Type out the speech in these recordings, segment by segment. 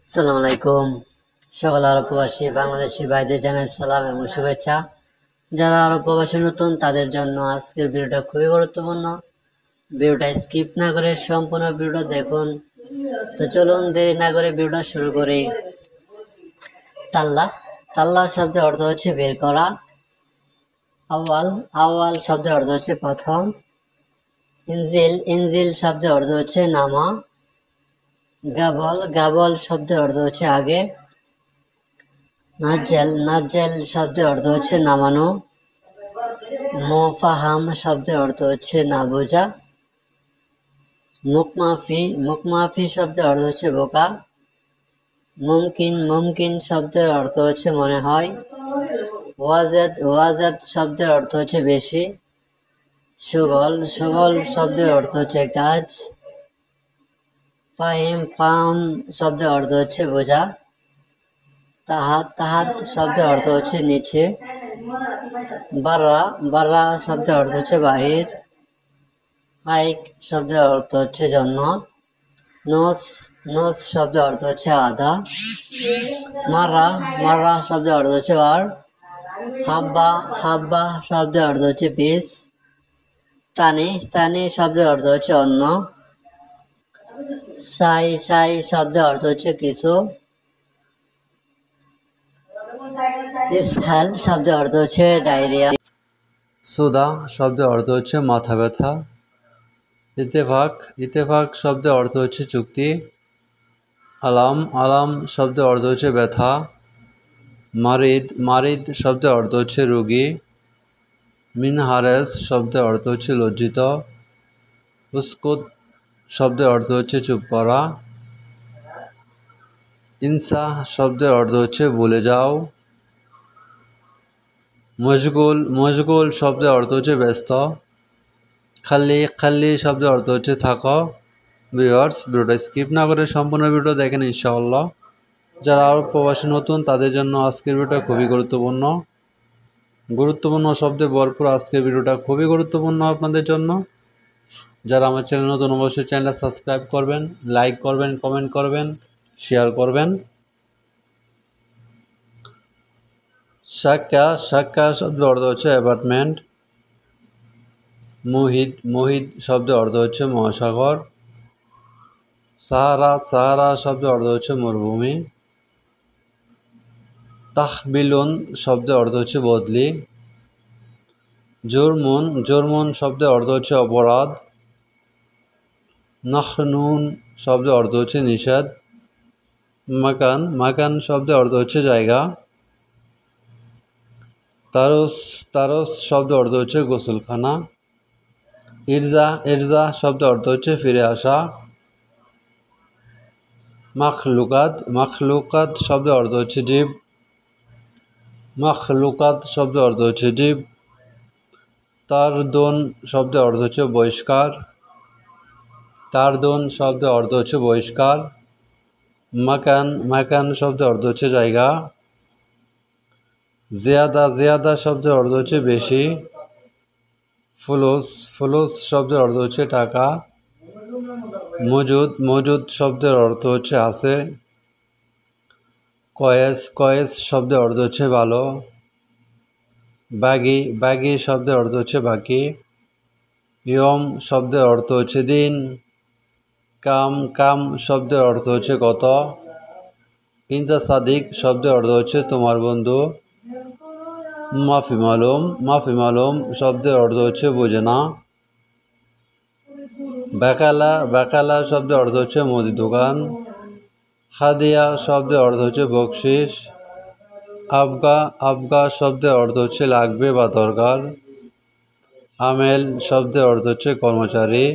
আসসালামু আলাইকুম। সকল আরব প্রবাসী বাংলাদেশি ভাইদের জানাই সালাম এবং শুভেচ্ছা। যারা আরব প্রবাসী নতুন তাদের জন্য আজকের ভিডিওটা খুবই গুরুত্বপূর্ণ। ভিডিওটা স্কিপ না করে সম্পূর্ণ ভিডিওটা দেখুন। তো চলুন দেরি না করে ভিডিওটা শুরু করি। তাল্লা তাল্লা শব্দের অর্থ হচ্ছে বের করা। আওয়াল আওয়াল শব্দের অর্থ হচ্ছে প্রথম। ইনজিল ইনজিল শব্দের অর্থ হচ্ছে নামা। গাবল গাবল শব্দের অর্থ হচ্ছে আগে। নাজ্জেল নাজ্জেল শব্দের অর্থ হচ্ছে নামানো। মোফাহাম শব্দের অর্থ হচ্ছে না বোঝা। মুখমাফি মুখমাফি শব্দের অর্থ হচ্ছে বোকা। মুমকিন মুমকিন শব্দের অর্থ হচ্ছে মনে হয়। ওয়াজেদ ওয়াজেদ শব্দের অর্থ হচ্ছে বেশি। সুগল সুগল শব্দের অর্থ হচ্ছে কাজ। ফাহিম ফাহাম শব্দের অর্থ হচ্ছে বোঝা। তাহাত তাহাত শব্দের অর্থ হচ্ছে নিচে। বাররা বাররা শব্দের অর্থ হচ্ছে বাহির। হাইক শব্দের অর্থ হচ্ছে জন্য। নোস নোস শব্দের অর্থ হচ্ছে আধা। মাররা মাররা শব্দের অর্থ হচ্ছে বার। হাব্বা হাব্বা শব্দের অর্থ হচ্ছে পিস। তানি তানি শব্দের অর্থ হচ্ছে অন্য। সাই সাই শব্দের অর্থ হচ্ছে কিছু। ইসহাল শব্দের অর্থ হচ্ছে ডায়রিয়া। সুদা শব্দের অর্থ হচ্ছে মাথা ব্যথা। ইত্তেফাক ইত্তেফাক শব্দের অর্থ হচ্ছে চুক্তি। আলাম আলাম শব্দের অর্থ হচ্ছে ব্যথা। মারিদ মারিদ শব্দের অর্থ হচ্ছে রোগী। মিনহারেস শব্দের অর্থ হচ্ছে লজ্জিত। উস্কুত শব্দের অর্থ হচ্ছে চুপ করা। ইনসা শব্দের অর্থ হচ্ছে ভুলে যাও। মশগুল মশগুল শব্দের অর্থ হচ্ছে ব্যস্ত। খালি খালি শব্দের অর্থ হচ্ছে থাকো। ভিউয়ার্স, ভিডিওটা স্কিপ না করে সম্পূর্ণ ভিডিও দেখেন ইনশাআল্লাহ। যারা আরব প্রবাসী নতুন তাদের জন্য আজকের ভিডিওটা খুবই গুরুত্বপূর্ণ শব্দে ভরপুর আজকের ভিডিওটা খুবই গুরুত্বপূর্ণ আপনাদের জন্য। যারা আমার চ্যানেল নতুন অবশ্যই চ্যানেলটা সাবস্ক্রাইব করবেন, লাইক করবেন, কমেন্ট করবেন, শেয়ার করবেন। সাক্কা সাক্কা শব্দের অর্থ হচ্ছে অ্যাপার্টমেন্ট। মুহিত মুহিত শব্দের অর্থ হচ্ছে মহাসাগর। সাহারা সাহারা শব্দের অর্থ হচ্ছে মরুভূমি। তাহবিলুন শব্দের অর্থ হচ্ছে বদলি। জুরমুন জুরমুন শব্দের অর্থ হচ্ছে অপরাধ। নাখনুন শব্দের অর্থ হচ্ছে নিষেধ। মাকান মাকান শব্দের অর্থ হচ্ছে জায়গা। তারস তারস শব্দের অর্থ হচ্ছে গোসলখানা। ইরজা ইরজা শব্দের অর্থ হচ্ছে ফিরে আসা। মাখলুকাত মাখলুকাত শব্দের অর্থ হচ্ছে জীব। মাখলুকাত শব্দের অর্থ হচ্ছে জীব। তারদুন শব্দের অর্থ হচ্ছে বহিষ্কার। তারদুন শব্দের অর্থ হচ্ছে বহিষ্কার। মাকান মাকান শব্দের অর্থ হচ্ছে জায়গা। জিয়াদা জিয়াদা শব্দের অর্থ হচ্ছে বেশি। ফুলুস ফুলুস শব্দের অর্থ হচ্ছে টাকা। মজুদ মজুদ শব্দের অর্থ হচ্ছে আছে। কয়েস কয়েস শব্দের অর্থ হচ্ছে ভালো। বাগি বাগি শব্দের অর্থ হচ্ছে বাকি। ইয়ম শব্দের অর্থ হচ্ছে দিন। কাম কাম শব্দের অর্থ হচ্ছে কত। ইনতা সাদিক শব্দের অর্থ হচ্ছে তোমার বন্ধু। মাফি মালুম শব্দের অর্থ হচ্ছে বোঝে না। বেকালা বেকালা শব্দের অর্থ হচ্ছে মুদি দোকান। হাদিয়া শব্দের অর্থ হচ্ছে বকশিস। আবগা আবগা শব্দের অর্থ হচ্ছে লাগবে বা দরকার। আমেল শব্দের অর্থ হচ্ছে কর্মচারী।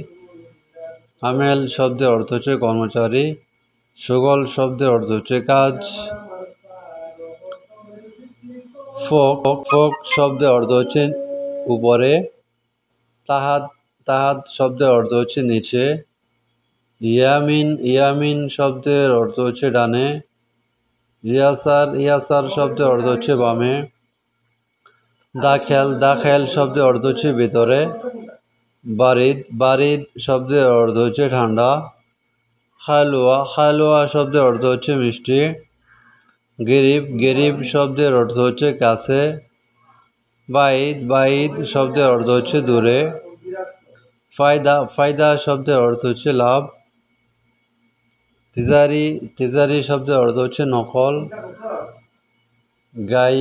আমেল শব্দের অর্থ হচ্ছে কর্মচারী। সুগল শব্দের অর্থ হচ্ছে কাজ। ফোক ফোক শব্দের অর্থ হচ্ছে উপরে। তাহাত তাহাত শব্দের অর্থ হচ্ছে নিচে। ইয়ামিন ইয়ামিন শব্দের অর্থ হচ্ছে ডানে। ইয়াসার ইয়াসার শব্দের অর্থ হচ্ছে বামে। দাখেল দাখেল শব্দের অর্থ হচ্ছে ভিতরে। বারিদ বারিদ শব্দের অর্থ হচ্ছে ঠান্ডা। হালুয়া হালুয়া শব্দের অর্থ হচ্ছে মিষ্টি। গরিব গরিব শব্দের অর্থ হচ্ছে কাছে। বাইদ বাইদ শব্দের অর্থ হচ্ছে দূরে। ফায়দা ফায়দা শব্দের অর্থ হচ্ছে লাভ। তিজারি তিজারি শব্দের অর্থ হচ্ছে নকল। গাই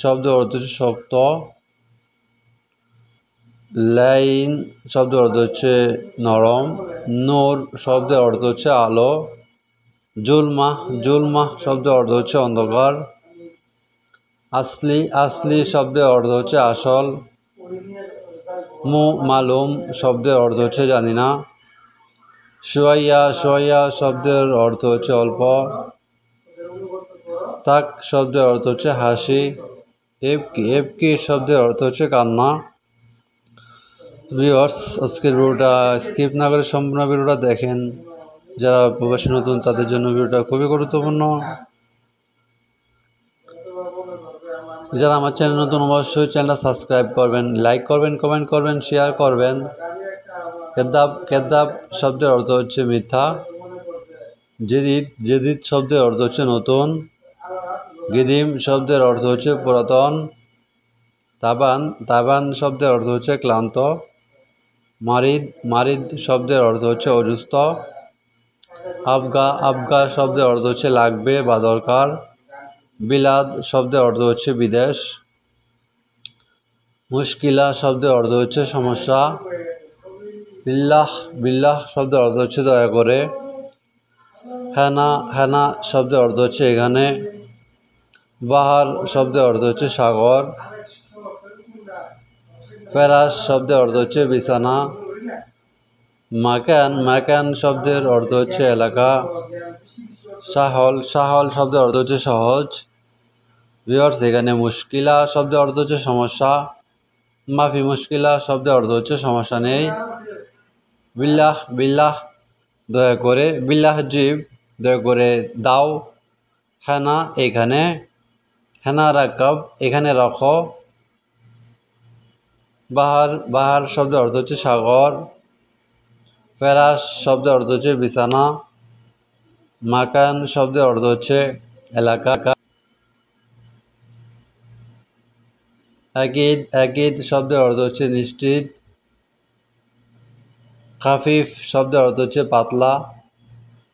শব্দের অর্থ হচ্ছে শক্ত। লাইন শব্দের অর্থ হচ্ছে নরম। নূর শব্দের অর্থ হচ্ছে আলো। জুলমাহ জুলমাহ শব্দের অর্থ হচ্ছে অন্ধকার। আসলি আসলি শব্দের অর্থ হচ্ছে আসল। মালুম শব্দের অর্থ হচ্ছে জানি না। সোয়া সোয়া শব্দের অর্থ হচ্ছে অল্প। তাক শব্দের অর্থ হচ্ছে হাসি। এবকি শব্দের অর্থ হচ্ছে কান্না। ভিউয়ার্স, আজকের ভিডিওটা স্কিপ না করে সম্পূর্ণ ভিডিওটা দেখেন। যারা প্রবাসী নতুন তাদের জন্য ভিডিওটা খুবই গুরুত্বপূর্ণ। যারা আমার চ্যানেল নতুন অবশ্যই চ্যানেলটা সাবস্ক্রাইব করবেন, লাইক করবেন, কমেন্ট করবেন, শেয়ার করবেন। কেদ্দাব কেদ্দাব শব্দের অর্থ হচ্ছে মিথ্যা। জেদিদ জেদিদ শব্দের অর্থ হচ্ছে নতুন। গিদিম শব্দের অর্থ হচ্ছে পুরাতন। তাবান তাবান শব্দের অর্থ হচ্ছে ক্লান্ত। মারিদ মারিদ শব্দের অর্থ হচ্ছে অসুস্থ। আবগা আবগা শব্দের অর্থ হচ্ছে লাগবে বা দরকার। বিলাদ শব্দের অর্থ হচ্ছে বিদেশ। মুশকিলা শব্দের অর্থ হচ্ছে সমস্যা। বিল্লাহ বিল্লাহ শব্দের অর্থ হচ্ছে দয়া করে। হেনা হেনা শব্দের অর্থ হচ্ছে এখানে। বাহার শব্দের অর্থ হচ্ছে সাগর। ফেরাস শব্দের অর্থ হচ্ছে বিছানা। মাকান মাকান শব্দের অর্থ হচ্ছে এলাকা। সাহল সাহল শব্দের অর্থ হচ্ছে সহজ। ভিউয়ার্স, এখানে মুশকিলা শব্দের অর্থ হচ্ছে সমস্যা। মাফি মুশকিলা শব্দের অর্থ হচ্ছে সমস্যা নেই। বিল্লাহ বিল্লাহ দয়া করে। বিল্লাহ জিব দয়া করে দাও। হেনা এখানে। হেনা রাকাব এখানে রাখো। বাহার বাহার শব্দের অর্থ হচ্ছে সাগর। ফেরাস শব্দের অর্থ হচ্ছে বিছানা। মাকান শব্দের অর্থ হচ্ছে এলাকা। আকিদ আকিদ শব্দের অর্থ হচ্ছে নিশ্চিত। খাফিফ শব্দের অর্থ হচ্ছে পাতলা।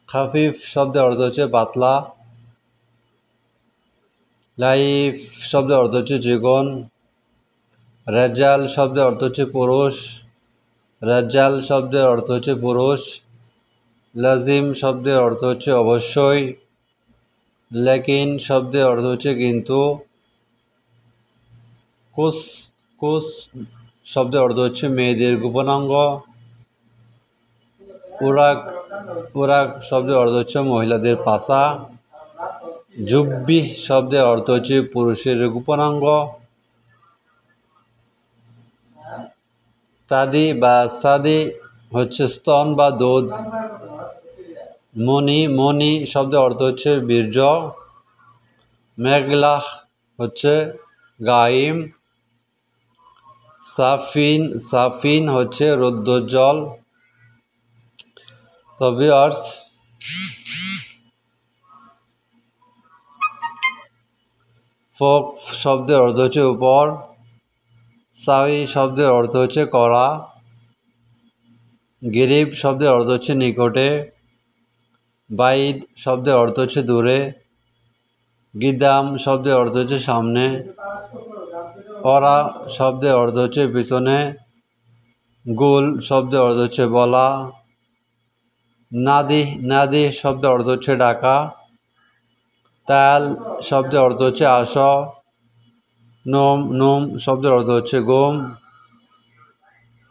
খাফিফ শব্দের অর্থ হচ্ছে পাতলা। লাইফ শব্দের অর্থ হচ্ছে জীবন। রেজাল শব্দের অর্থ হচ্ছে পুরুষ। রেজাল শব্দের অর্থ হচ্ছে পুরুষ। লাজিম শব্দের অর্থ হচ্ছে অবশ্যই। লেকিন শব্দের অর্থ হচ্ছে কিন্তু। কুস কুস শব্দের অর্থ হচ্ছে মেয়েদের গোপনাঙ্গ। উরাক উরাক শব্দের অর্থ হচ্ছে মহিলাদের পাশা। জুব্বি শব্দের অর্থ হচ্ছে পুরুষের গোপনাঙ্গ। তাদি বা সাদি হচ্ছে স্তন বা দুধ। মণি মণি শব্দের অর্থ হচ্ছে বীর্য। মেঘলাহ হচ্ছে গাইম। সাফিন সাফিন হচ্ছে রৌদ্রজল। তো ভিউয়ার্স, ফোক শব্দের অর্থ হচ্ছে উপর। সাউই শব্দের অর্থ হচ্ছে কড়া। গরিব শব্দের অর্থ হচ্ছে নিকটে। বাইদ শব্দের অর্থ হচ্ছে দূরে। গিদাম শব্দের অর্থ হচ্ছে সামনে। অরা শব্দের অর্থ হচ্ছে পিছনে। গুল শব্দের অর্থ হচ্ছে বলা। নাদি নাদি শব্দের অর্থ হচ্ছে ডাকা। তাল শব্দের অর্থ হচ্ছে আস। নোম নোম শব্দের অর্থ হচ্ছে গম।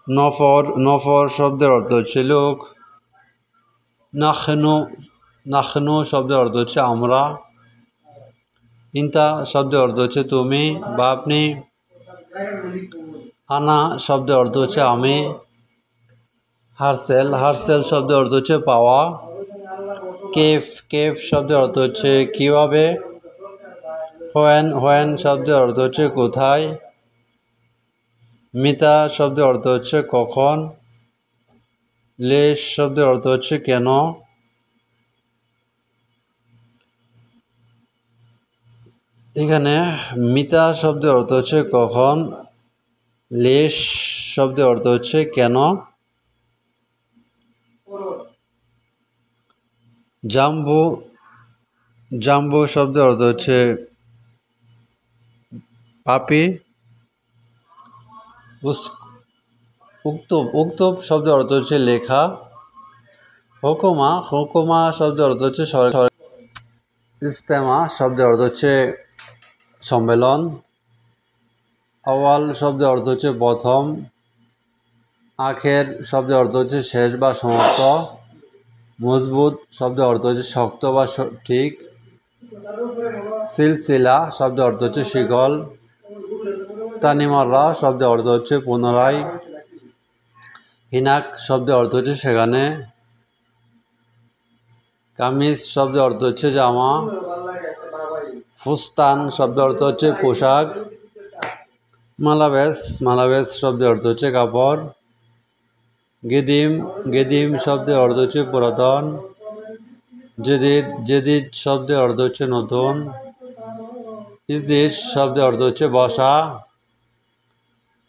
নফর নফর শব্দের অর্থ হচ্ছে লোক। নাখনু নাখনু শব্দের অর্থ হচ্ছে আমরা। ইন্তা শব্দের অর্থ হচ্ছে তুমি বা আপনি। আনা শব্দের অর্থ হচ্ছে আমি। হারসেল হারসেল শব্দের অর্থ হচ্ছে পাওয়া। কেফ কেফ শব্দের অর্থ হচ্ছে কীভাবে। হোয়েন হোয়েন শব্দের অর্থ হচ্ছে কোথায়। মিতা শব্দের অর্থ হচ্ছে কখন। লেশ শব্দের অর্থ হচ্ছে কেন। এখানে মিতা শব্দের অর্থ হচ্ছে কখন, লেশ শব্দের অর্থ হচ্ছে কেন, জাম্বু জাম্বু শব্দের অর্থ হচ্ছে পাপি, উক্তব উক্তব শব্দের অর্থ হচ্ছে লেখা, হুকুমা হুকুমা শব্দের অর্থ হচ্ছে সরকার, ইজতেমা শব্দের অর্থ হচ্ছে সম্মেলন, আওয়াল শব্দের অর্থ হচ্ছে প্রথম, আখের শব্দের অর্থ হচ্ছে শেষ বা সমাপ্ত, মজবুত শব্দের অর্থ হচ্ছে শক্ত বা ঠিক, সিলসিলা শব্দের অর্থ হচ্ছে শিকল, তানিমাররা শব্দের অর্থ হচ্ছে পুনরায়, হিনাক শব্দের অর্থ হচ্ছে সেখানে, কামিজ শব্দের অর্থ হচ্ছে জামা, ফুস্তান শব্দের অর্থ হচ্ছে পোশাক, মালাবেস শব্দের অর্থ হচ্ছে কাপড়, গেদিম শব্দের অর্থ হচ্ছে পুরাতন, জেদিদ শব্দের অর্থ হচ্ছে নতুন, ইজদিস শব্দের অর্থ হচ্ছে বসা,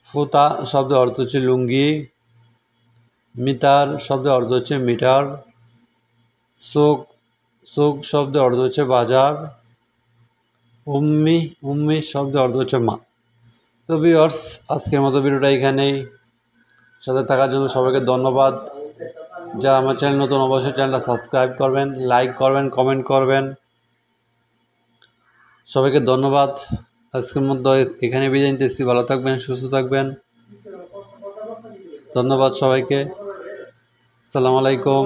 ফুতা শব্দের অর্থ হচ্ছে লুঙ্গি, মিটার শব্দের অর্থ হচ্ছে মিটার, সুক শব্দের অর্থ হচ্ছে বাজার, উম্মি শব্দের অর্থ হচ্ছে মা। তো ভিউয়ার্স, আজকের মতো ভিডিওটা এখানেই। সাথে থাকার জন্য সবাইকে ধন্যবাদ। যারা আমার চ্যানেল নতুন অবশ্যই চ্যানেলটা সাবস্ক্রাইব করবেন, লাইক করবেন, কমেন্ট করবেন। সবাইকে ধন্যবাদ। আজকের মতো এখানে বিদায় নিতেছি। ভালো থাকবেন, সুস্থ থাকবেন। ধন্যবাদ সবাইকে। আসসালামু আলাইকুম।